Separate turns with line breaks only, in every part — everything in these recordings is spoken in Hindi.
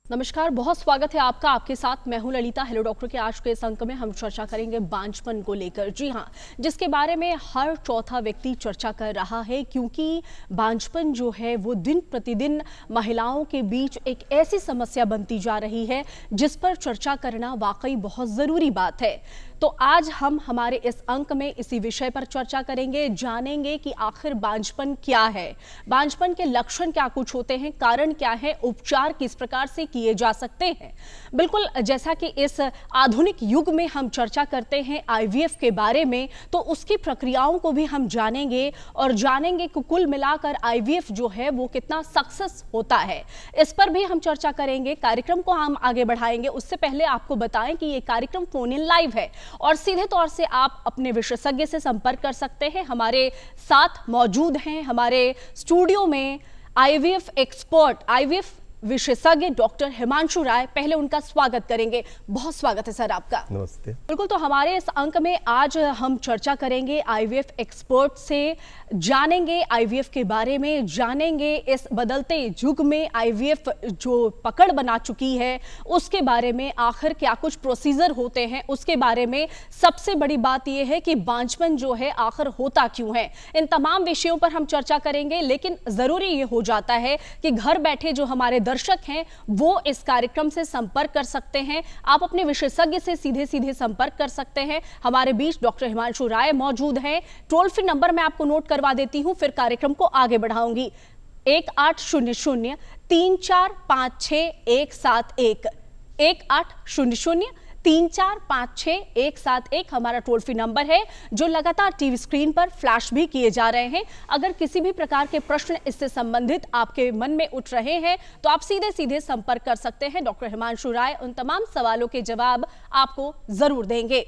नमस्कार, बहुत स्वागत है आपका। आपके साथ मैं हूं ललिता। हेलो डॉक्टर के आज के इस अंक में हम चर्चा करेंगे बांझपन को लेकर। जी हां, जिसके बारे में हर चौथा व्यक्ति चर्चा कर रहा है, क्योंकि बांझपन जो है वो दिन प्रतिदिन महिलाओं के बीच एक ऐसी समस्या बनती जा रही है जिस पर चर्चा करना वाकई बहुत ज़रूरी बात है। तो आज हम हमारे इस अंक में इसी विषय पर चर्चा करेंगे, जानेंगे कि आखिर बांझपन क्या है, बांझपन के लक्षण क्या कुछ होते हैं, कारण क्या है, उपचार किस प्रकार से किए जा सकते हैं। बिल्कुल जैसा कि इस आधुनिक युग में हम चर्चा करते हैं आईवीएफ के बारे में, तो उसकी प्रक्रियाओं को भी हम जानेंगे और जानेंगे कि कुल मिलाकर आईवीएफ जो है वो कितना सक्सेस होता है। इस पर भी हम चर्चा करेंगे। कार्यक्रम को हम आगे बढ़ाएंगे। उससे पहले आपको बताएं कि ये कार्यक्रम फोन इन लाइव है और सीधे तौर से आप अपने विशेषज्ञ से संपर्क कर सकते हैं। हमारे साथ मौजूद हैं हमारे स्टूडियो में आईवीएफ एक्सपर्ट, आईवीएफ विशेषज्ञ डॉक्टर हिमांशु राय। पहले उनका स्वागत करेंगे। बहुत स्वागत है सर आपका।
नमस्ते।
बिल्कुल, तो हमारे इस अंक में आज हम चर्चा करेंगे आईवीएफ एक्सपर्ट से, जानेंगे आईवीएफ के बारे में, जानेंगे इस बदलते युग में आईवीएफ जो पकड़ बना चुकी है उसके बारे में, आखिर क्या कुछ प्रोसीजर होते हैं उसके बारे में। सबसे बड़ी बात यह है कि बांझपन जो है आखिर होता क्यों है। इन तमाम विषयों पर हम चर्चा करेंगे, लेकिन जरूरी ये हो जाता है कि घर बैठे जो हमारे दर्शक हैं वो इस कार्यक्रम से संपर्क कर सकते हैं। आप अपने विशेषज्ञ से सीधे सीधे संपर्क कर सकते हैं। हमारे बीच डॉक्टर हिमांशु राय मौजूद हैं। टोल फ्री नंबर मैं आपको नोट करवा देती हूं, फिर कार्यक्रम को आगे बढ़ाऊंगी। 1800-3456-171 1800-3456-171 हमारा टोल फ्री नंबर है, जो लगातार टीवी स्क्रीन पर फ्लैश भी किए जा रहे हैं। अगर किसी भी प्रकार के प्रश्न इससे संबंधित आपके मन में उठ रहे हैं तो आप सीधे सीधे संपर्क कर सकते हैं। डॉक्टर हिमांशु राय उन तमाम सवालों के जवाब आपको जरूर देंगे।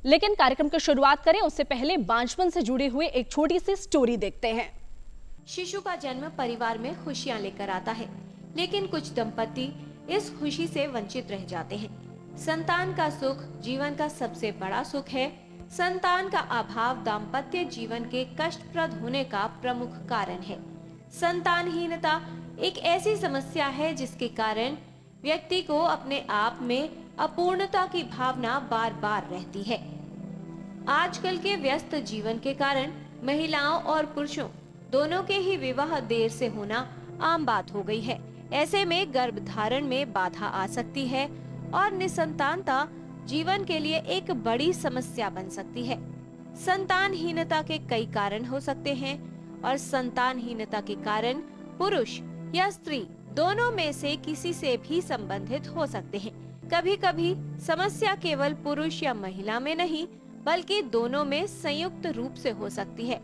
लेकिन कार्यक्रम की शुरुआत करें उससे पहले बांझपन से जुड़े हुए एक छोटी सी स्टोरी देखते हैं।
शिशु का जन्म परिवार में खुशियां लेकर आता है, लेकिन कुछ दंपति इस खुशी से वंचित रह जाते हैं। संतान का सुख जीवन का सबसे बड़ा सुख है। संतान का अभाव दाम्पत्य जीवन के कष्टप्रद होने का प्रमुख कारण है। संतानहीनता एक ऐसी समस्या है जिसके कारण व्यक्ति को अपने आप में अपूर्णता की भावना बार बार रहती है। आजकल के व्यस्त जीवन के कारण महिलाओं और पुरुषों दोनों के ही विवाह देर से होना आम बात हो गई है। ऐसे में गर्भधारण में बाधा आ सकती है और निसंतानता जीवन के लिए एक बड़ी समस्या बन सकती है। संतानहीनता के कई कारण हो सकते हैं और संतानहीनता के कारण पुरुष या स्त्री दोनों में से किसी से भी संबंधित हो सकते हैं। कभी कभी समस्या केवल पुरुष या महिला में नहीं, बल्कि दोनों में संयुक्त रूप से हो सकती है।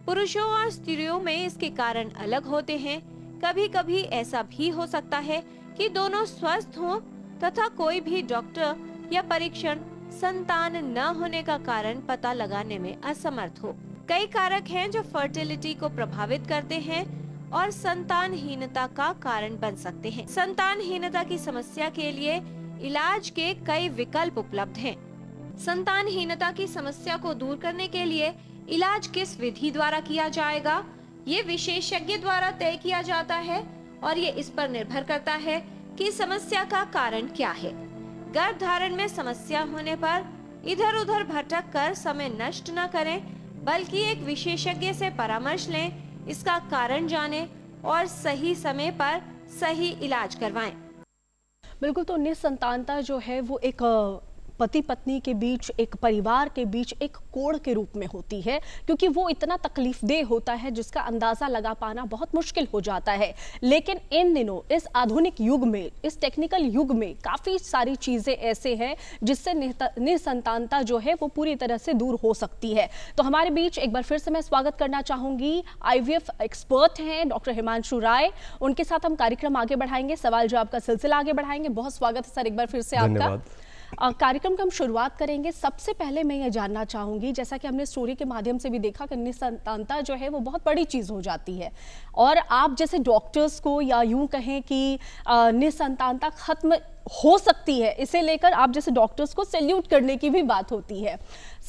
पुरुषों और स्त्रियों में इसके कारण अलग होते हैं। कभी कभी ऐसा भी हो सकता है कि दोनों स्वस्थ हों तथा कोई भी डॉक्टर या परीक्षण संतान न होने का कारण पता लगाने में असमर्थ हो। कई कारक हैं जो फर्टिलिटी को प्रभावित करते हैं और संतानहीनता का कारण बन सकते हैं। संतानहीनता की समस्या के लिए इलाज के कई विकल्प उपलब्ध हैं। संतानहीनता की समस्या को दूर करने के लिए इलाज किस विधि द्वारा किया जाएगा, ये विशेषज्ञ द्वारा तय किया जाता है और ये इस पर निर्भर करता है कि समस्या का कारण क्या है। गर्भधारण में समस्या होने पर इधर उधर भटक कर समय नष्ट न करें, बल्कि एक विशेषज्ञ से परामर्श लें, इसका कारण जानें और सही समय पर सही इलाज करवाएं।
बिल्कुल, तो निसंतानता जो है वो एक पति पत्नी के बीच, एक परिवार के बीच एक कोड़ के रूप में होती है, क्योंकि वो इतना तकलीफदेह होता है जिसका अंदाजा लगा पाना बहुत मुश्किल हो जाता है। लेकिन इन दिनों इस आधुनिक युग में, इस टेक्निकल युग में काफ़ी सारी चीज़ें ऐसे हैं जिससे निसंतानता जो है वो पूरी तरह से दूर हो सकती है। तो हमारे बीच एक बार फिर से मैं स्वागत करना चाहूँगी, आईवीएफ एक्सपर्ट हैं डॉक्टर हिमांशु राय। उनके साथ हम कार्यक्रम आगे बढ़ाएंगे, सवाल जवाब का सिलसिला आगे बढ़ाएंगे। बहुत स्वागत है सर एक बार फिर से आपका। कार्यक्रम की हम शुरुआत करेंगे। सबसे पहले मैं ये जानना चाहूंगी, जैसा कि हमने स्टोरी के माध्यम से भी देखा कि निसंतानता जो है वो बहुत बड़ी चीज़ हो जाती है, और आप जैसे डॉक्टर्स को, या यूं कहें कि निसंतानता खत्म हो सकती है, इसे लेकर आप जैसे डॉक्टर्स को सैल्यूट करने की भी बात होती है।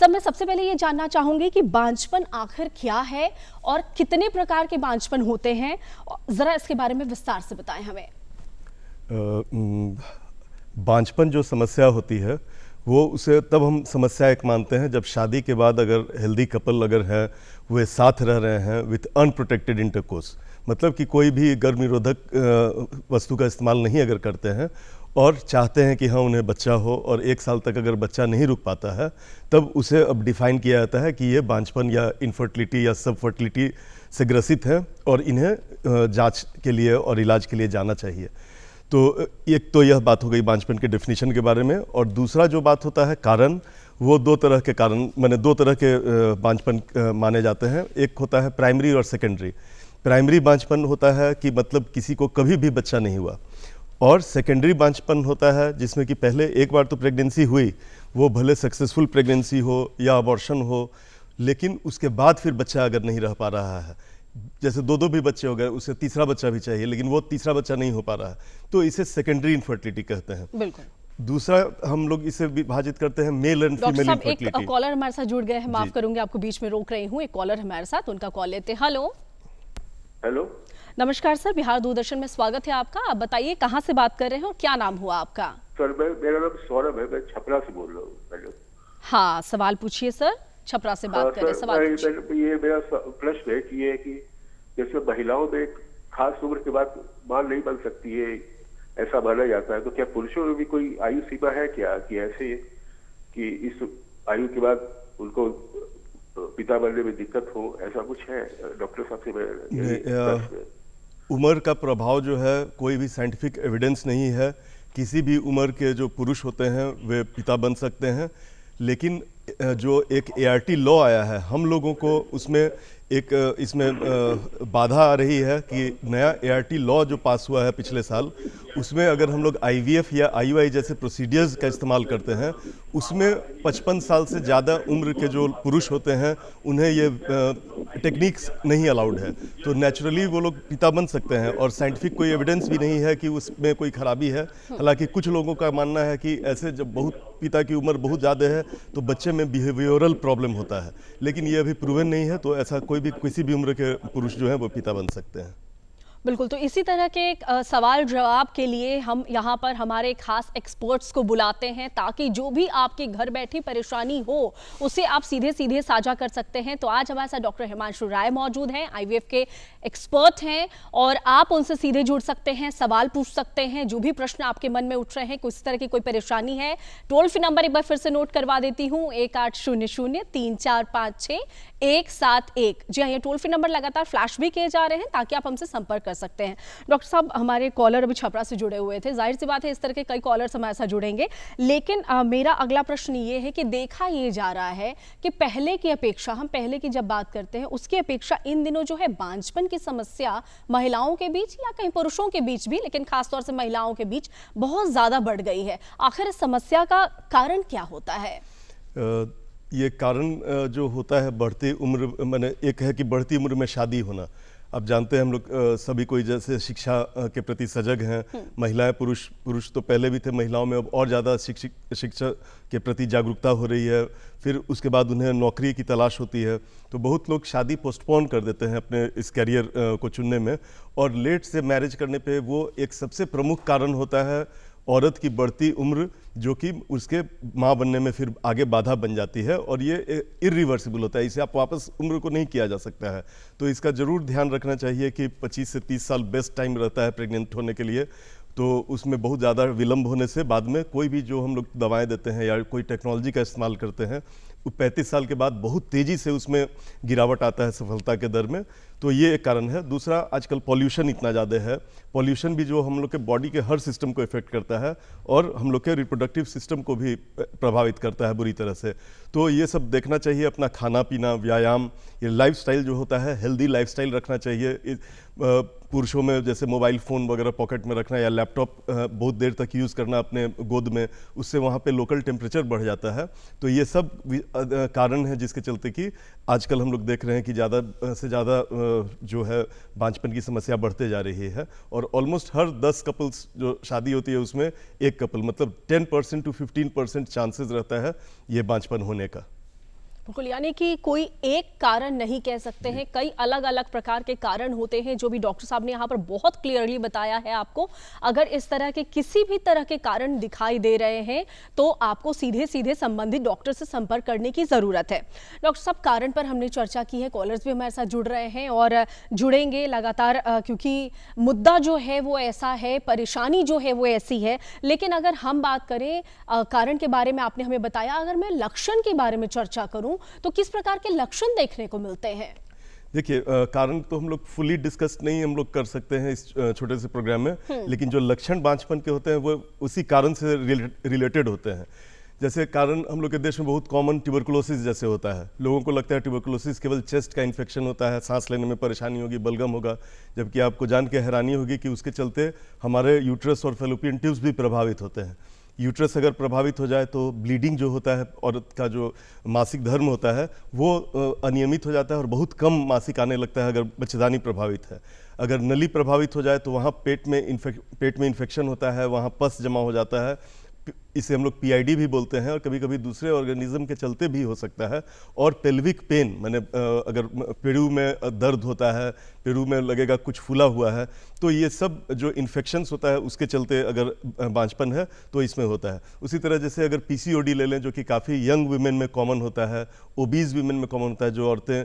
सब मैं सबसे पहले ये जानना चाहूंगी कि बांझपन आखिर क्या है और कितने प्रकार के बांझपन होते हैं, जरा इसके बारे में विस्तार से बताएं हमें।
बांझपन जो समस्या होती है वो उसे तब हम समस्या एक मानते हैं जब शादी के बाद अगर हेल्दी कपल अगर है वे साथ रह रहे हैं विथ अनप्रोटेक्टेड इंटरकोर्स, मतलब कि कोई भी गर्भ निरोधक वस्तु का इस्तेमाल नहीं अगर करते हैं और चाहते हैं कि हाँ उन्हें बच्चा हो और 1 साल तक अगर बच्चा नहीं रुक पाता है तब उसे अब डिफ़ाइन किया जाता है कि ये बांझपन या इनफर्टिलिटी या सब फर्टिलिटी से ग्रसित है और इन्हें जांच के लिए और इलाज के लिए जाना चाहिए। तो एक तो यह बात हो गई बांझपन के डेफिनेशन के बारे में, और दूसरा जो बात होता है कारण, वो 2 तरह के कारण मैंने 2 तरह के बांझपन माने जाते हैं। एक होता है प्राइमरी और सेकेंडरी। प्राइमरी बांझपन होता है कि मतलब किसी को कभी भी बच्चा नहीं हुआ, और सेकेंडरी बांझपन होता है जिसमें कि पहले एक बार तो प्रेगनेंसी हुई, वो भले सक्सेसफुल प्रेगनेंसी हो या अबॉर्शन हो, लेकिन उसके बाद फिर बच्चा अगर नहीं रह पा रहा है, जैसे 2 भी बच्चे हो गए, उसे तीसरा बच्चा भी चाहिए लेकिन वो तीसरा बच्चा नहीं हो पा रहा है, तो इसे सेकेंडरी इनफर्टिलिटी कहते हैं।
बिल्कुल।
दूसरा हम लोग इसे विभाजित करते हैं मेल एंड
डॉक्टर
फीमेल
साहब, एक
इनफर्टिलिटी।
कॉलर हमारे साथ जुड़ गए हैं, माफ
जी।
करूंगी आपको बीच में रोक रही हूँ। एक कॉलर हमारे साथ, उनका कॉल लेते हैं। हेलो,
हेलो,
नमस्कार सर, बिहार दूरदर्शन में स्वागत है आपका। आप बताइए कहाँ से बात कर रहे हैं और क्या नाम हुआ आपका?
सर मेरा नाम सौरभ है, मैं छपरा से बोल रहा हूँ। हेलो।
हाँ, सवाल पूछिए सर, छपरा से बात कर रहे हैं, सवाल पूछिए।
ये मेरा प्रश्न है कि ये कि जैसे महिलाओं में एक खास उम्र के बाद मां नहीं बन सकती है, ऐसा माना जाता है, तो क्या पुरुषों में भी कोई आयु सीमा है क्या, कि ऐसे कि इस आयु के बाद उनको पिता बनने में दिक्कत हो, ऐसा कुछ है? डॉक्टर साहब से मैं
उम्र का प्रभाव जो है, कोई भी साइंटिफिक एविडेंस नहीं है। किसी भी उम्र के जो पुरुष होते हैं वे पिता बन सकते हैं, लेकिन जो एक ART लॉ आया है, हम लोगों को उसमें एक इसमें बाधा आ रही है कि नया ART लॉ जो पास हुआ है पिछले साल, उसमें अगर हम लोग IVF या IUI जैसे प्रोसीडियर्स का इस्तेमाल करते हैं, उसमें 55 साल से ज़्यादा उम्र के जो पुरुष होते हैं उन्हें ये टेक्निक्स नहीं अलाउड है, तो नेचुरली वो लोग पिता बन सकते हैं और साइंटिफिक कोई एविडेंस भी नहीं है कि उसमें कोई खराबी है। हालांकि कुछ लोगों का मानना है कि ऐसे जब पिता की उम्र बहुत ज़्यादा है तो बच्चे में बिहेवियरल प्रॉब्लम होता है, लेकिन ये अभी प्रूवन नहीं है, तो ऐसा कोई भी किसी भी उम्र के पुरुष जो है वो पिता बन सकते हैं।
बिल्कुल, तो इसी तरह के सवाल जवाब के लिए हम यहाँ पर हमारे खास एक्सपर्ट्स को बुलाते हैं, ताकि जो भी आपके घर बैठी परेशानी हो उसे आप सीधे सीधे साझा कर सकते हैं। तो आज हमारे साथ डॉक्टर हिमांशु राय मौजूद हैं, IVF के एक्सपर्ट हैं, और आप उनसे सीधे जुड़ सकते हैं, सवाल पूछ सकते हैं, जो भी प्रश्न आपके मन में उठ रहे हैं, किसी तरह की कोई परेशानी है। टोल फ्री नंबर एक बार फिर से नोट करवा देती हूँ, 1800-3456-171। जी हाँ, ये टोल फ्री नंबर लगातार फ्लैश भी किए जा रहे हैं ताकि आप हमसे संपर्क कर सकते हैं। डॉक्टर साहब, हमारे कॉलर अभी छपरा से जुड़े हुए थे, जाहिर सी बात है इस तरह के कई कॉलर्स हमारे साथ जुड़ेंगे, लेकिन मेरा अगला प्रश्न ये है कि देखा ये जा रहा है कि पहले की अपेक्षा, हम पहले की जब बात करते हैं उसकी अपेक्षा इन दिनों जो है बांझपन की समस्या महिलाओं के बीच या कहीं पुरुषों के बीच भी, लेकिन खासतौर से महिलाओं के बीच बहुत ज्यादा बढ़ गई है। आखिर इस समस्या का कारण क्या होता है?
ये कारण जो होता है बढ़ती उम्र, मैंने एक है कि बढ़ती उम्र में शादी होना। अब जानते हैं हम लोग सभी कोई जैसे शिक्षा के प्रति सजग हैं, महिलाएं पुरुष तो पहले भी थे, महिलाओं में अब और ज़्यादा शिक्षा के प्रति जागरूकता हो रही है। फिर उसके बाद उन्हें नौकरी की तलाश होती है, तो बहुत लोग शादी पोस्टपोन कर देते हैं अपने इस करियर को चुनने में, और लेट से मैरिज करने पे वो एक सबसे प्रमुख कारण होता है औरत की बढ़ती उम्र, जो कि उसके माँ बनने में फिर आगे बाधा बन जाती है, और ये इरिवर्सिबल होता है, इसे आप वापस उम्र को नहीं किया जा सकता है। तो इसका ज़रूर ध्यान रखना चाहिए कि 25 से 30 साल बेस्ट टाइम रहता है प्रेग्नेंट होने के लिए, तो उसमें बहुत ज़्यादा विलम्ब होने से बाद में कोई भी जो हम लोग दवाएं देते हैं या कोई टेक्नोलॉजी का इस्तेमाल करते हैं, वो 35 साल के बाद बहुत तेज़ी से उसमें गिरावट आता है सफलता के दर में। तो ये एक कारण है। दूसरा, आजकल पॉल्यूशन इतना ज़्यादा है, पॉल्यूशन भी जो हम लोग के बॉडी के हर सिस्टम को इफेक्ट करता है और हम लोग के रिप्रोडक्टिव सिस्टम को भी प्रभावित करता है बुरी तरह से। तो ये सब देखना चाहिए, अपना खाना पीना, व्यायाम, ये लाइफस्टाइल जो होता है, हेल्दी लाइफस्टाइल रखना चाहिए। पुरुषों में जैसे मोबाइल फ़ोन वगैरह पॉकेट में रखना या लैपटॉप बहुत देर तक यूज़ करना अपने गोद में, उससे वहाँ पे लोकल टेम्परेचर बढ़ जाता है। तो ये सब कारण है जिसके चलते कि आजकल हम लोग देख रहे हैं कि ज़्यादा से ज़्यादा जो है बांझपन की समस्या बढ़ते जा रही है, और ऑलमोस्ट हर 10 कपल्स जो शादी होती है उसमें एक कपल, मतलब 10% to 15% चांसेस रहता है ये बांझपन होने का।
बिल्कुल, यानी कि कोई एक कारण नहीं कह सकते हैं, कई अलग अलग प्रकार के कारण होते हैं जो भी डॉक्टर साहब ने यहाँ पर बहुत क्लियरली बताया है आपको। अगर इस तरह के किसी भी तरह के कारण दिखाई दे रहे हैं तो आपको सीधे सीधे संबंधित डॉक्टर से संपर्क करने की ज़रूरत है। डॉक्टर साहब, कारण पर हमने चर्चा की है, कॉलर्स भी हमारे साथ जुड़ रहे हैं और जुड़ेंगे लगातार, क्योंकि मुद्दा जो है वो ऐसा है, परेशानी जो है वो ऐसी है। लेकिन अगर हम बात करें कारण के बारे में आपने हमें बताया, अगर मैं लक्षण के बारे में चर्चा करूं तो किस प्रकार के लक्षण देखने को मिलते हैं?
देखिए, कारण तो हम लोग फुली डिस्कस नहीं हम लोग कर सकते हैं इस छोटे से प्रोग्राम में, लेकिन जो लक्षण बांझपन के होते हैं वो उसी कारण से रिलेटेड होते हैं। जैसे कारण हम लोग के देश में बहुत कॉमन ट्यूबरकुलोसिस जैसे होता है। लोगों को लगता है ट्यूबरकुलोसिस केवल चेस्ट का इन्फेक्शन होता है, सांस लेने में परेशानी होगी, बलगम होगा, जबकि आपको जान के हैरानी होगी कि उसके चलते हमारे यूट्रस और फैलोपियन ट्यूब्स भी प्रभावित होते हैं। यूट्रस अगर प्रभावित हो जाए तो ब्लीडिंग जो होता है, औरत का जो मासिक धर्म होता है वो अनियमित हो जाता है और बहुत कम मासिक आने लगता है अगर बच्चेदानी प्रभावित है। अगर नली प्रभावित हो जाए तो वहाँ पेट में इन्फेक्शन होता है, वहाँ पस जमा हो जाता है, इसे हम लोग पीआईडी भी बोलते हैं, और कभी कभी दूसरे ऑर्गेनिज्म के चलते भी हो सकता है। और पेल्विक पेन, माने अगर पेड़ू में दर्द होता है, पेड़ू में लगेगा कुछ फूला हुआ है, तो ये सब जो इन्फेक्शंस होता है उसके चलते अगर बांझपन है तो इसमें होता है। उसी तरह जैसे अगर पीसीओडी ले लें जो कि काफ़ी यंग वुमेन में कॉमन होता है, ओबीज वुमेन में कॉमन होता है, जो औरतें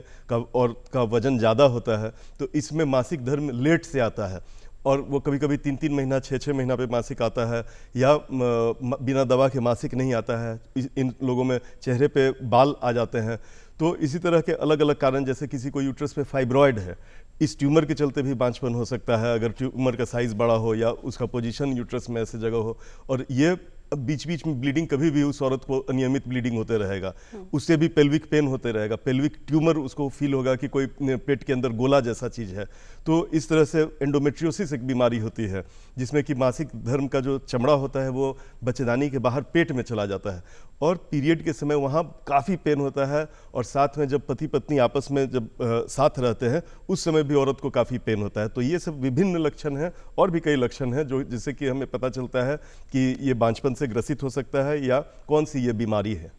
का वजन ज़्यादा होता है, तो इसमें मासिक धर्म लेट से आता है और वो कभी कभी 3-3 महीना 6-6 महीना पे मासिक आता है, या बिना दवा के मासिक नहीं आता है। इन लोगों में चेहरे पे बाल आ जाते हैं। तो इसी तरह के अलग अलग कारण, जैसे किसी को यूट्रस में फाइब्रॉयड है, इस ट्यूमर के चलते भी बांझपन हो सकता है अगर ट्यूमर का साइज़ बड़ा हो या उसका पोजीशन यूट्रस में ऐसे जगह हो। और ये बीच बीच में ब्लीडिंग, कभी भी उस औरत को अनियमित ब्लीडिंग होते रहेगा, उससे भी पेल्विक पेन होते रहेगा, पेल्विक ट्यूमर उसको फील होगा कि कोई पेट के अंदर गोला जैसा चीज़ है। तो इस तरह से एंडोमेट्रियोसिस एक बीमारी होती है जिसमें कि मासिक धर्म का जो चमड़ा होता है वो बच्चेदानी के बाहर पेट में चला जाता है और पीरियड के समय वहाँ काफ़ी पेन होता है। और साथ में जब पति पत्नी आपस में जब साथ रहते हैं उस समय भी औरत को काफ़ी पेन होता है। तो ये सब विभिन्न लक्षण हैं और भी कई लक्षण हैं जो जिससे कि हमें पता चलता है कि ये बांझपन से ग्रसित हो सकता है या कौन सी ये बीमारी है।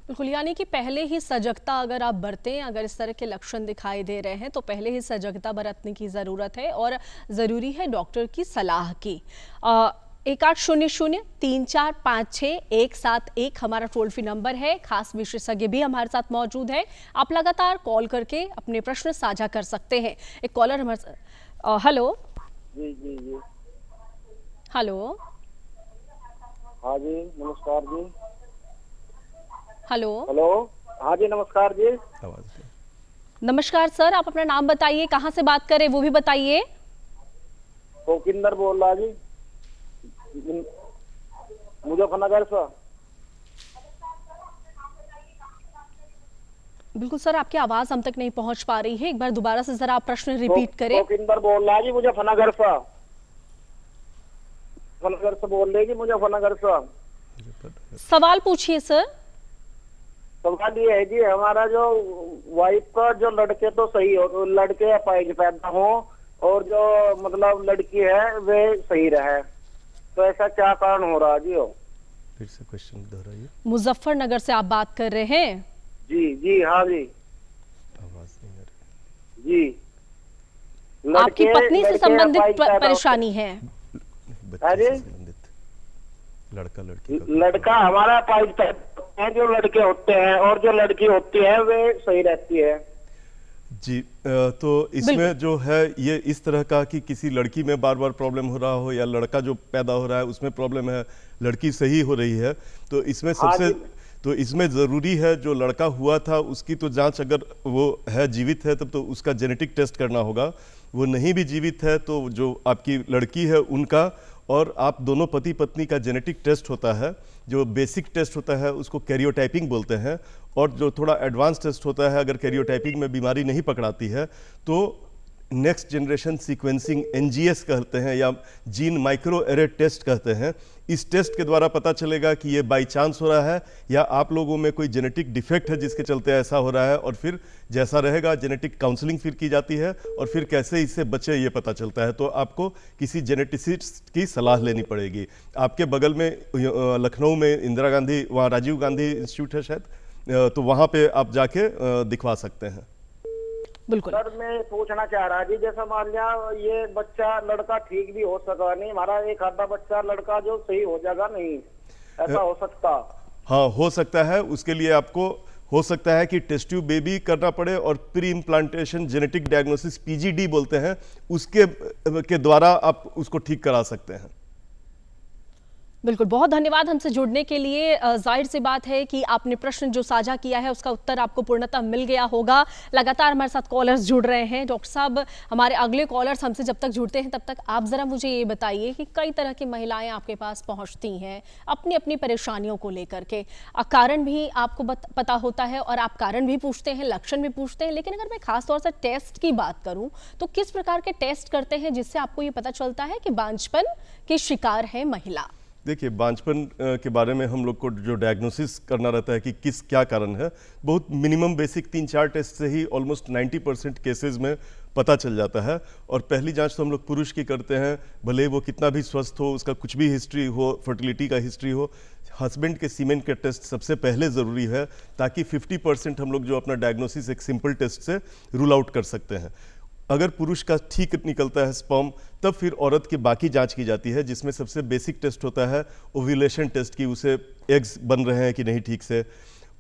बिल्कुल, यानी कि पहले ही सजगता अगर आप बरतें, अगर इस तरह के लक्षण दिखाई दे रहे हैं तो पहले ही सजगता बरतने की ज़रूरत है और ज़रूरी है डॉक्टर की सलाह की। 1800-3456-171 हमारा टोल फ्री नंबर है। खास विशेषज्ञ भी हमारे साथ मौजूद है, आप लगातार कॉल करके अपने प्रश्न साझा कर सकते हैं। एक कॉलर हमारे साथ। हेलो
जी जी जी
हेलो
हाँ जी नमस्कार जी।
हेलो
हेलो हाँ जी नमस्कार जी।
नमस्कार सर, आप अपना नाम बताइए, कहाँ से बात करें वो भी बताइए।
कोकिंदर बोल रहा जी, मुजफ्फरनगर से।
बिल्कुल सर, आपकी आवाज हम तक नहीं पहुंच पा रही है, एक बार दोबारा से जरा आप प्रश्न रिपीट करें।
कोकिंदर बोल रहा जी, मुजफ्फरनगर से। मुजफ्फरनगर से बोल रही जी, मुजफ्फरनगर से।
सवाल पूछिए सर।
सवाल ये है जी, हमारा जो वाइफ का जो लड़के तो सही हो, लड़के अपाहिज पैदा हो और जो मतलब लड़की है वे सही रहे, तो ऐसा क्या कारण हो रहा जी? हो
फिर से क्वेश्चन दोहराइए।
मुजफ्फरनगर से आप बात कर रहे हैं?
जी जी हाँ जी।
आवाज नहीं आ रही
जी,
आपकी पत्नी से संबंधित परेशानी है?
बच्चे से संबंधित, लड़का लड़की का।
लड़का हमारा अपाहिज पैदा है, जो लड़के होते हैं और जो लड़की होती है वे सही रहती है
जी। तो इसमें जो है ये इस तरह का कि किसी लड़की में बार बार प्रॉब्लम हो रहा हो या लड़का जो पैदा हो रहा है उसमें प्रॉब्लम है, लड़की सही हो रही है, तो इसमें सबसे तो इसमें ज़रूरी है जो लड़का हुआ था उसकी तो जांच, अगर वो है जीवित है तब तो उसका जेनेटिक टेस्ट करना होगा। वो नहीं भी जीवित है तो जो आपकी लड़की है उनका और आप दोनों पति पत्नी का जेनेटिक टेस्ट होता है, जो बेसिक टेस्ट होता है उसको कैरियोटाइपिंग बोलते हैं, और जो थोड़ा एडवांस टेस्ट होता है अगर कैरियोटाइपिंग में बीमारी नहीं पकड़ाती है तो नेक्स्ट जनरेशन सीक्वेंसिंग NGS कहते हैं या जीन माइक्रो एरे टेस्ट कहते हैं। इस टेस्ट के द्वारा पता चलेगा कि ये बाई चांस हो रहा है या आप लोगों में कोई जेनेटिक डिफेक्ट है जिसके चलते ऐसा हो रहा है, और फिर जैसा रहेगा जेनेटिक काउंसलिंग फिर की जाती है और फिर कैसे इससे बचे ये पता चलता है। तो आपको किसी जेनेटिसिस्ट की सलाह लेनी पड़ेगी। आपके बगल में लखनऊ में इंदिरा गांधी, वहाँ राजीव गांधी इंस्टीट्यूट है शायद, तो वहाँ पे आप जाके दिखवा सकते हैं।
बिल्कुल।
सर मैं पूछना चाह रहा जी, जैसा मान लिया ये बच्चा लड़का ठीक भी हो सका नहीं, हमारा एक आधा बच्चा लड़का जो सही हो जाएगा नहीं, ऐसा हो सकता?
हाँ, हो सकता है। उसके लिए आपको हो सकता है कि टेस्ट ट्यूब बेबी करना पड़े और pre implantation genetic diagnosis PGD बोलते हैं, उसके के द्वारा आप उसको ठीक करा सकते हैं।
बिल्कुल, बहुत धन्यवाद हमसे जुड़ने के लिए। जाहिर सी बात है कि आपने प्रश्न जो साझा किया है उसका उत्तर आपको पूर्णतः मिल गया होगा। लगातार हमारे साथ कॉलर्स जुड़ रहे हैं। डॉक्टर साहब, हमारे अगले कॉलर्स हमसे जब तक जुड़ते हैं तब तक आप ज़रा मुझे ये बताइए कि कई तरह की महिलाएं आपके पास पहुंचती हैं अपनी अपनी परेशानियों को लेकर के। कारण भी आपको पता होता है और आप कारण भी पूछते हैं, लक्षण भी पूछते हैं, लेकिन अगर मैं खासतौर से टेस्ट की बात करूँ तो किस प्रकार के टेस्ट करते हैं जिससे आपको ये पता चलता है कि बांझपन की शिकार है महिला?
देखिए, बांझपन के बारे में हम लोग को जो डायग्नोसिस करना रहता है कि किस क्या कारण है, बहुत मिनिमम बेसिक 3-4 टेस्ट से ही ऑलमोस्ट 90% केसेस में पता चल जाता है। और पहली जांच तो हम लोग पुरुष की करते हैं, भले वो कितना भी स्वस्थ हो, उसका कुछ भी हिस्ट्री हो, फर्टिलिटी का हिस्ट्री हो, हस्बैंड के सीमेन के टेस्ट सबसे पहले ज़रूरी है, ताकि 50% हम लोग जो अपना डायग्नोसिस एक सिंपल टेस्ट से रूल आउट कर सकते हैं। अगर पुरुष का ठीक निकलता है स्पर्म, तब फिर औरत की बाकी जांच की जाती है, जिसमें सबसे बेसिक टेस्ट होता है ओव्यूलेशन टेस्ट की, उसे एग्स बन रहे हैं कि नहीं ठीक से,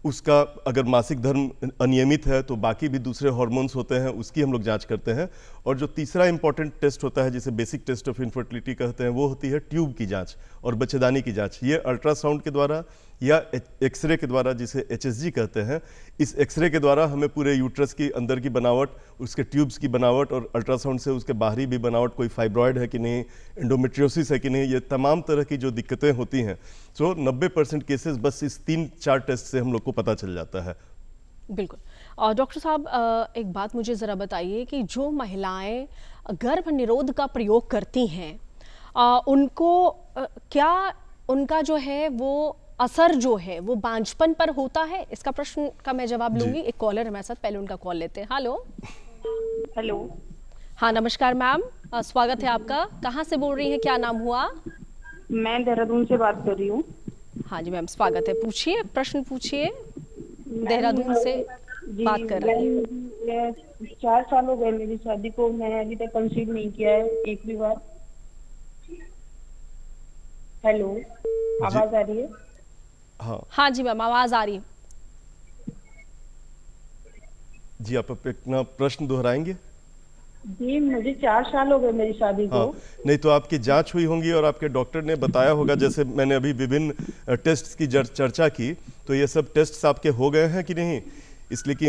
उसका अगर मासिक धर्म अनियमित है तो बाकी भी दूसरे हार्मोन्स होते हैं, उसकी हम लोग जांच करते हैं। और जो तीसरा इंपॉर्टेंट टेस्ट होता है जिसे बेसिक टेस्ट ऑफ इनफर्टिलिटी कहते हैं, वो होती है ट्यूब की जांच और बच्चेदानी की जांच। ये अल्ट्रासाउंड के द्वारा या एक्सरे के द्वारा, जिसे एचएसजी कहते हैं, इस एक्सरे के द्वारा हमें पूरे यूट्रस की अंदर की बनावट, उसके ट्यूब्स की बनावट और अल्ट्रासाउंड से उसके बाहरी भी बनावट, कोई फाइब्रॉयड है कि नहीं, एंडोमेट्रियोसिस है कि नहीं, ये तमाम तरह की जो दिक्कतें होती हैं, सो 90% केसेस बस इस 3-4 टेस्ट से हम लोग को पता चल जाता है।
बिल्कुल। और डॉक्टर साहब, एक बात मुझे ज़रा बताइए कि जो महिलाएं गर्भ निरोध का प्रयोग करती हैं, उनको क्या उनका जो है वो असर जो है वो बांझपन पर होता है? इसका प्रश्न का मैं जवाब लूंगी। एक कॉलर हमारे साथ, पहले उनका कॉल लेते हैं। हेलो। हाँ, नमस्कार मैम, स्वागत है आपका। कहाँ से बोल रही हैं, क्या नाम हुआ?
मैं देहरादून से बात कर रही हूँ।
हाँ जी मैम, स्वागत है, पूछिए, प्रश्न पूछिए। देहरादून से बात कर रही हैं।
4 साल हो गए मेरी शादी को, मैंने अभी तक कंसीव नहीं किया है एक भी बार। हेलो, आवाज आ रही है?
हाँ जी मैम, आवाज आ रही है
जी। आप अपना प्रश्न दोहराएंगे?
जी, मुझे 4 साल हो गए मेरी शादी को।
नहीं तो आपकी जांच हुई होंगी और आपके डॉक्टर ने बताया होगा, जैसे मैंने अभी विभिन्न टेस्ट की चर्चा की, तो ये सब टेस्ट आपके हो गए हैं कि नहीं, इसलिए कि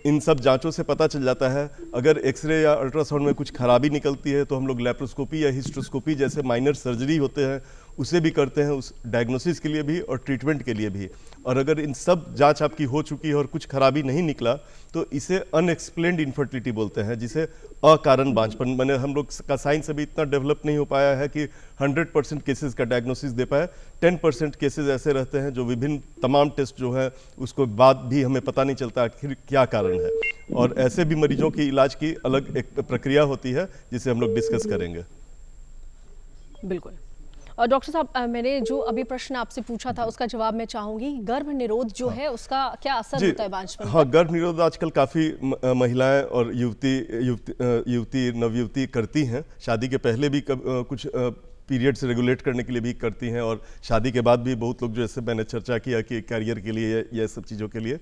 इन सब जांचों से पता चल जाता है। अगर एक्सरे या अल्ट्रासाउंड में कुछ खराबी निकलती है तो हम लोग लैप्रोस्कोपी या हिस्ट्रोस्कोपी जैसे माइनर सर्जरी होते हैं उसे भी करते हैं, उस डायग्नोसिस के लिए भी और ट्रीटमेंट के लिए भी। और अगर इन सब जांच आपकी हो चुकी है और कुछ खराबी नहीं निकला तो इसे अनएक्सप्लेन्ड इनफर्टिलिटी बोलते हैं, जिसे अकारण बांझपन। मैंने हम लोग का साइंस अभी इतना डेवलप नहीं हो पाया है कि 100% केसेस का डायग्नोसिस दे पाए। 10% केसेस ऐसे रहते हैं जो विभिन्न तमाम टेस्ट जो है उसको बाद भी हमें पता नहीं चलता आखिर क्या कारण है, और ऐसे भी मरीजों की इलाज की अलग एक प्रक्रिया होती है जिसे हम लोग डिस्कस करेंगे।
बिल्कुल। और डॉक्टर साहब, मैंने जो अभी प्रश्न आपसे पूछा था उसका जवाब मैं चाहूंगी। गर्भ निरोध जो है उसका क्या असर होता है बांझपन पर?
हाँ, गर्भ निरोध आजकल काफ़ी महिलाएं और युवती नवयुवती करती हैं। शादी के पहले भी कुछ पीरियड्स रेगुलेट करने के लिए भी करती हैं, और शादी के बाद भी बहुत लोग, जैसे मैंने चर्चा किया कि कैरियर के लिए या सब चीज़ों के लिए,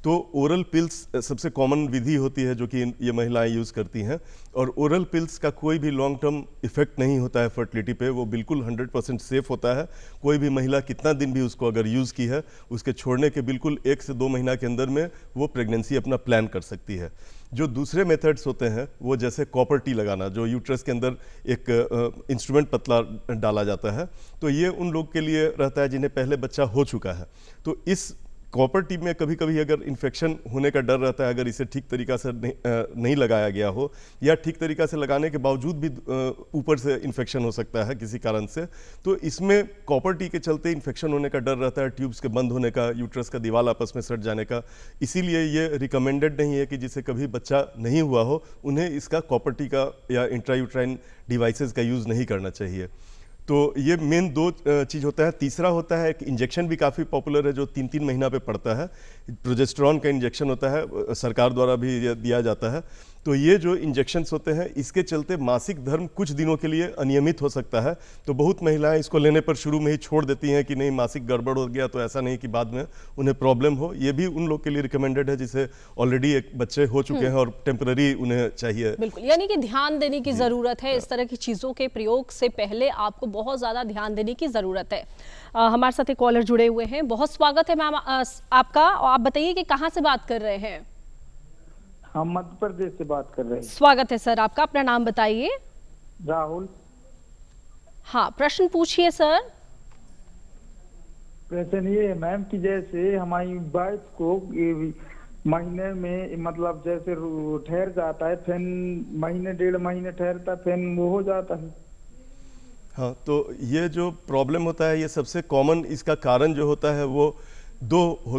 तो ओरल पिल्स सबसे कॉमन विधि होती है जो कि ये महिलाएं यूज़ करती हैं। और ओरल पिल्स का कोई भी लॉन्ग टर्म इफेक्ट नहीं होता है फर्टिलिटी पे, वो बिल्कुल 100% सेफ होता है। कोई भी महिला कितना दिन भी उसको अगर यूज़ की है, उसके छोड़ने के बिल्कुल 1 से 2 महीना के अंदर में वो प्रेगनेंसी अपना प्लान कर सकती है। जो दूसरे मेथड्स होते हैं वो जैसे कॉपर टी लगाना, जो यूट्रस के अंदर एक इंस्ट्रूमेंट पतला डाला जाता है, तो ये उन लोग के लिए रहता है जिन्हें पहले बच्चा हो चुका है। तो इस कॉपर टी में कभी कभी अगर इन्फेक्शन होने का डर रहता है, अगर इसे ठीक तरीक़ा से नहीं लगाया गया हो, या ठीक तरीक़ा से लगाने के बावजूद भी ऊपर से इन्फेक्शन हो सकता है किसी कारण से, तो इसमें कॉपर टी के चलते इन्फेक्शन होने का डर रहता है, ट्यूब्स के बंद होने का, यूट्रस का दीवार आपस में सट जाने का। इसीलिए ये रिकमेंडेड नहीं है कि जिसे कभी बच्चा नहीं हुआ हो उन्हें इसका कॉपर टी का या इंट्रायूट्राइन डिवाइसेस का यूज़ नहीं करना चाहिए। तो ये मेन दो चीज़ होता है। तीसरा होता है एक इंजेक्शन भी काफ़ी पॉपुलर है जो 3-3 महीना पे पड़ता है, प्रोजेस्टेरॉन का इंजेक्शन होता है, सरकार द्वारा भी ये दिया जाता है। तो ये जो इंजेक्शन्स होते हैं इसके चलते मासिक धर्म कुछ दिनों के लिए अनियमित हो सकता है। तो बहुत महिलाएं इसको लेने पर शुरू में ही छोड़ देती हैं कि नहीं मासिक गड़बड़ हो गया, तो ऐसा नहीं कि बाद में उन्हें प्रॉब्लम हो। ये भी उन लोग के लिए रिकमेंडेड है जिसे ऑलरेडी एक बच्चे हो चुके हैं और टेम्पररी उन्हें चाहिए।
बिल्कुल, यानी कि ध्यान देने की ज़रूरत है। इस तरह की चीज़ों के प्रयोग से पहले आपको बहुत ज़्यादा ध्यान देने की ज़रूरत है। हमारे साथ एक कॉलर जुड़े हुए हैं, बहुत स्वागत है मैम आपका। और आप बताइए कि कहाँ से बात कर रहे हैं?
हम मध्य प्रदेश से बात कर रहे हैं।
स्वागत है सर आपका, अपना नाम बताइए।
राहुल।
हाँ, प्रश्न पूछिए सर।
प्रश्न ये है मैम कि जैसे हमारी वाइफ को ये महीने में मतलब जैसे ठहर जाता है, फिर महीने 1.5 महीने ठहरता, फिर वो हो जाता है।
हाँ, तो ये जो प्रॉब्लम होता है ये सबसे कॉमन इसका कारण जो होता है वो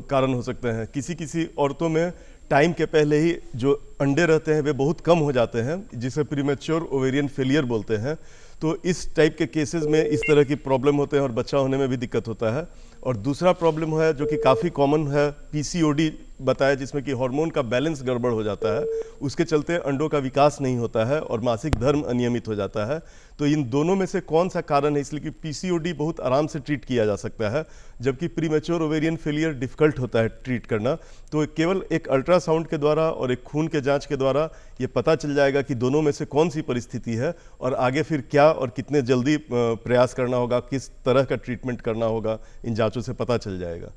कारण हो सकते हैं। किसी औरतों में टाइम के पहले ही जो अंडे रहते हैं वे बहुत कम हो जाते हैं, जिसे प्रीमेच्योर ओवेरियन फेलियर बोलते हैं। तो इस टाइप के केसेस में इस तरह की प्रॉब्लम होते हैं और बच्चा होने में भी दिक्कत होता है। और दूसरा प्रॉब्लम है जो कि काफ़ी कॉमन है, पीसीओडी बताया, जिसमें कि हार्मोन का बैलेंस गड़बड़ हो जाता है, उसके चलते अंडों का विकास नहीं होता है और मासिक धर्म अनियमित हो जाता है। तो इन दोनों में से कौन सा कारण है? इसलिए कि पीसीओडी बहुत आराम से ट्रीट किया जा सकता है, जबकि प्रीमेच्योर ओवेरियन फेलियर डिफिकल्ट होता है ट्रीट करना। तो केवल एक अल्ट्रासाउंड के द्वारा और एक खून के जांच के द्वारा ये पता चल जाएगा कि दोनों में से कौन सी परिस्थिति है और आगे फिर क्या और कितने जल्दी प्रयास करना होगा, किस तरह का ट्रीटमेंट करना होगा, इन जांचों से पता चल जाएगा।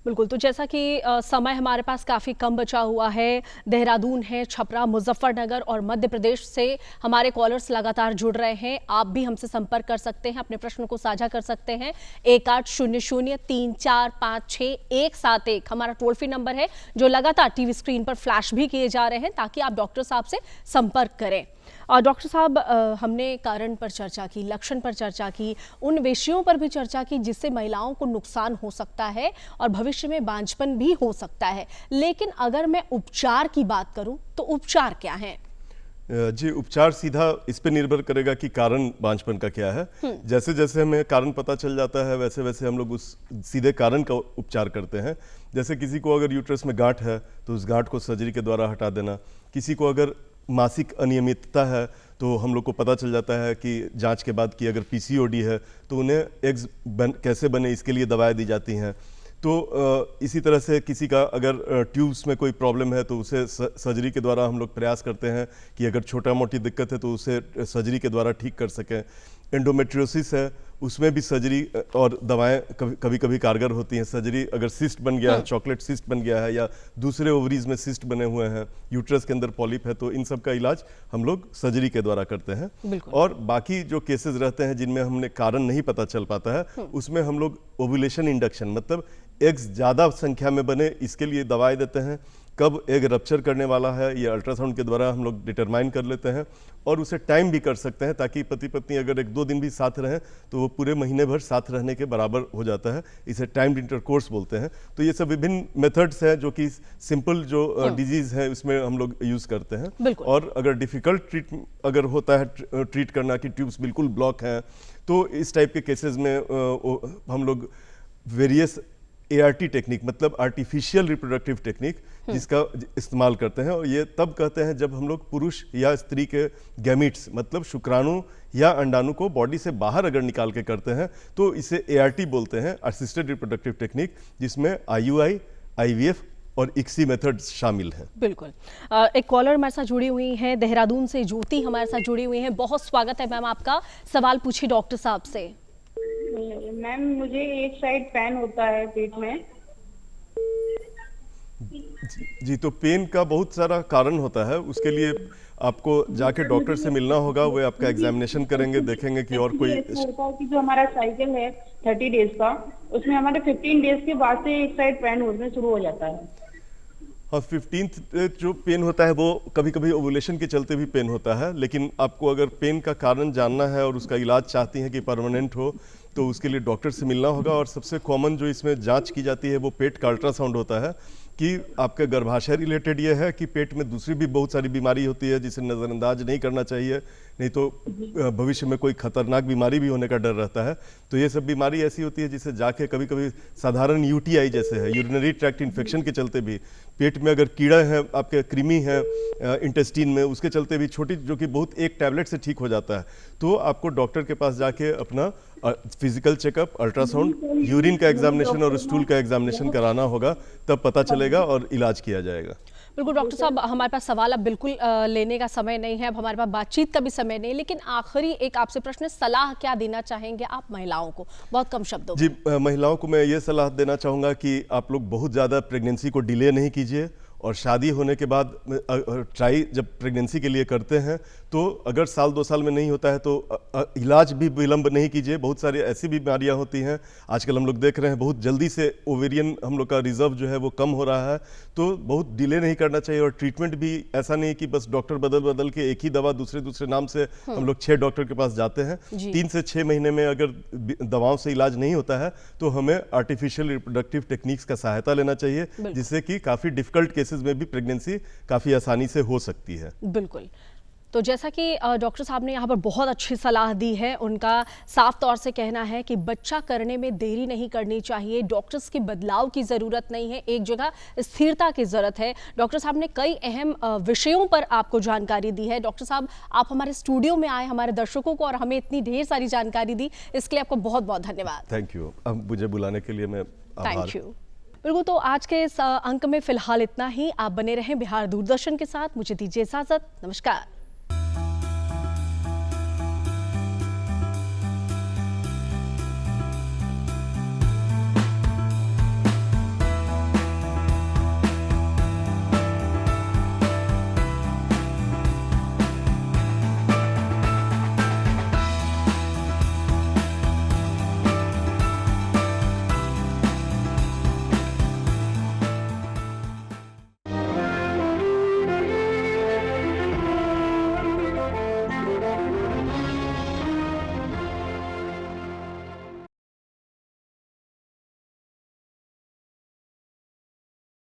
बिल्कुल, तो जैसा कि समय हमारे पास काफ़ी कम बचा हुआ है, देहरादून है, छपरा, मुजफ्फरनगर और मध्य प्रदेश से हमारे कॉलर्स लगातार जुड़ रहे हैं। आप भी हमसे संपर्क कर सकते हैं, अपने प्रश्न को साझा कर सकते हैं। 1800-3456-171 हमारा टोल फ्री नंबर है, जो लगातार टीवी स्क्रीन पर फ्लैश भी किए जा रहे हैं ताकि आप डॉक्टर साहब से संपर्क करें। और डॉक्टर साहब, हमने कारण पर चर्चा की, लक्षण पर चर्चा की, उन विषयों पर भी चर्चा की जिससे महिलाओं को नुकसान हो सकता है और भविष्य में बांझपन भी हो सकता है। लेकिन अगर मैं उपचार की बात करूं तो उपचार क्या है?
जी, उपचार सीधा इस पे निर्भर करेगा कि कारण बांझपन का क्या है। जैसे जैसे हमें कारण पता चल जाता है वैसे वैसे हम लोग उस सीधे कारण का उपचार करते हैं। जैसे किसी को अगर यूट्रस में गांठ है तो उस गांठ को सर्जरी के द्वारा हटा देना। किसी को अगर मासिक अनियमितता है तो हम लोग को पता चल जाता है कि जांच के बाद कि अगर पीसीओडी है तो उन्हें एग्स कैसे बने इसके लिए दवाएं दी जाती हैं। तो इसी तरह से किसी का अगर ट्यूब्स में कोई प्रॉब्लम है तो उसे सर्जरी के द्वारा हम लोग प्रयास करते हैं कि अगर छोटा मोटी दिक्कत है तो उसे सर्जरी के द्वारा ठीक कर सकें। एंडोमेट्रियोसिस है, उसमें भी सर्जरी और दवाएं कभी कभी कारगर होती हैं। सर्जरी अगर सिस्ट बन गया है, चॉकलेट सिस्ट बन गया है या दूसरे ओवरीज में सिस्ट बने हुए हैं, यूट्रस के अंदर पॉलिप है, तो इन सब का इलाज हम लोग सर्जरी के द्वारा करते हैं। और बाकी जो केसेस रहते हैं जिनमें हमने कारण नहीं पता चल पाता है, उसमें हम लोग ओव्यूलेशन इंडक्शन, मतलब एग्स ज़्यादा संख्या में बने, इसके लिए दवाएं देते हैं। कब एग रप्चर करने वाला है ये अल्ट्रासाउंड के द्वारा हम लोग डिटरमाइन कर लेते हैं और उसे टाइम भी कर सकते हैं, ताकि पति पत्नी अगर 1-2 दिन भी साथ रहें तो वो पूरे महीने भर साथ रहने के बराबर हो जाता है। इसे टाइम्ड इंटरकोर्स बोलते हैं। तो ये सब विभिन्न मेथड्स हैं जो कि सिंपल जो डिजीज़ है उसमें हम लोग यूज़ करते हैं। और अगर डिफ़िकल्ट अगर होता है ट्रीट करना कि ट्यूब्स बिल्कुल ब्लॉक हैं, तो इस टाइप के केसेस में हम लोग वेरियस ART टेक्निक, मतलब आर्टिफिशियल रिप्रोडक्टिव टेक्निक, जिसका इस्तेमाल करते हैं। और ये तब कहते हैं जब हम लोग पुरुष या स्त्री के गैमीट्स, मतलब शुक्राणु या अंडाणु को बॉडी से बाहर अगर निकाल के करते हैं तो इसे ART बोलते हैं, असिस्टेड रिप्रोडक्टिव टेक्निक, जिसमें IUI, IVF और ICSI मेथड शामिल हैं।
बिल्कुल। एक कॉलर हमारे साथ जुड़ी हुई हैं, देहरादून से ज्योति हमारे साथ जुड़ी हुई हैं। बहुत स्वागत है मैम आपका, सवाल पूछिए डॉक्टर साहब से।
मैम, मुझे एक साइड पेन होता है पेट में।
जी, तो पेन का बहुत सारा कारण होता है। उसके लिए आपको जाके डॉक्टर से मिलना होगा, वो आपका एग्जामिनेशन करेंगे, देखेंगे कि और कोई
होता है कि जो हमारा साइकिल है 30 डेज का, उसमें हमारे 15 डेज के बाद से एक साइड पेन होने शुरू हो जाता है।
हाँ, 15th जो पेन होता है वो कभी कभी ओवुलेशन के चलते भी पेन होता है। लेकिन आपको अगर पेन का कारण जानना है और उसका इलाज चाहती हैं कि परमानेंट हो, तो उसके लिए डॉक्टर से मिलना होगा। और सबसे कॉमन जो इसमें जांच की जाती है वो पेट का अल्ट्रासाउंड होता है। कि आपका गर्भाशय रिलेटेड ये है कि पेट में दूसरी भी बहुत सारी बीमारी होती है जिसे नज़रअंदाज नहीं करना चाहिए, नहीं तो भविष्य में कोई खतरनाक बीमारी भी होने का डर रहता है। तो ये सब बीमारी ऐसी होती है जिसे जाके कभी कभी साधारण यूटीआई जैसे है, यूरिनरी ट्रैक्ट इन्फेक्शन के चलते भी, पेट में अगर कीड़ा है, आपके कृमि है इंटेस्टिन में, उसके चलते भी छोटी, जो कि बहुत एक टैबलेट से ठीक हो जाता है। तो आपको डॉक्टर के पास जाके अपना फिजिकल चेकअप, अल्ट्रासाउंड, यूरिन का एग्जामिनेशन और स्टूल का एग्जामिनेशन कराना होगा, तब पता चलेगा और इलाज किया जाएगा।
बिल्कुल डॉक्टर साहब, हमारे पास सवाल अब बिल्कुल लेने का समय नहीं है, अब हमारे पास बातचीत का भी समय नहीं, लेकिन आखिरी एक आपसे प्रश्न, सलाह क्या देना चाहेंगे आप महिलाओं को, बहुत कम शब्दों में?
जी, महिलाओं को मैं ये सलाह देना चाहूँगा कि आप लोग बहुत ज़्यादा प्रेगनेंसी को डिले नहीं कीजिए, और शादी होने के बाद ट्राई जब प्रेगनेंसी के लिए करते हैं तो अगर साल 2 साल में नहीं होता है तो इलाज भी विलंब नहीं कीजिए। बहुत सारी ऐसी बीमारियां होती हैं आजकल हम लोग देख रहे हैं, बहुत जल्दी से ओवेरियन हम लोग का रिजर्व जो है वो कम हो रहा है, तो बहुत डिले नहीं करना चाहिए। और ट्रीटमेंट भी ऐसा नहीं कि बस डॉक्टर बदल बदल के एक ही दवा दूसरे नाम से हम लोग 6 डॉक्टर के पास जाते हैं। 3 से 6 महीने में अगर दवाओं से इलाज नहीं होता है तो हमें आर्टिफिशियल रिप्रोडक्टिव टेक्निक्स का सहायता लेना चाहिए, जिससे कि काफ़ी डिफिकल्ट केसेस में भी प्रेगनेंसी काफ़ी आसानी से हो सकती है।
बिल्कुल। तो जैसा कि डॉक्टर साहब ने यहाँ पर बहुत अच्छी सलाह दी है, उनका साफ तौर से कहना है कि बच्चा करने में देरी नहीं करनी चाहिए, डॉक्टर्स के बदलाव की ज़रूरत नहीं है, एक जगह स्थिरता की ज़रूरत है। डॉक्टर साहब ने कई अहम विषयों पर आपको जानकारी दी है। डॉक्टर साहब, आप हमारे स्टूडियो में आए, हमारे दर्शकों को और हमें इतनी ढेर सारी जानकारी दी, इसके लिए आपको बहुत बहुत धन्यवाद।
थैंक यू, अब मुझे बुलाने के लिए मैं आभार।
Thank you. बिल्कुल, तो आज के इस अंक में फिलहाल इतना ही। आप बने रहें बिहार दूरदर्शन के साथ, मुझे दीजिए इजाज़त, नमस्कार।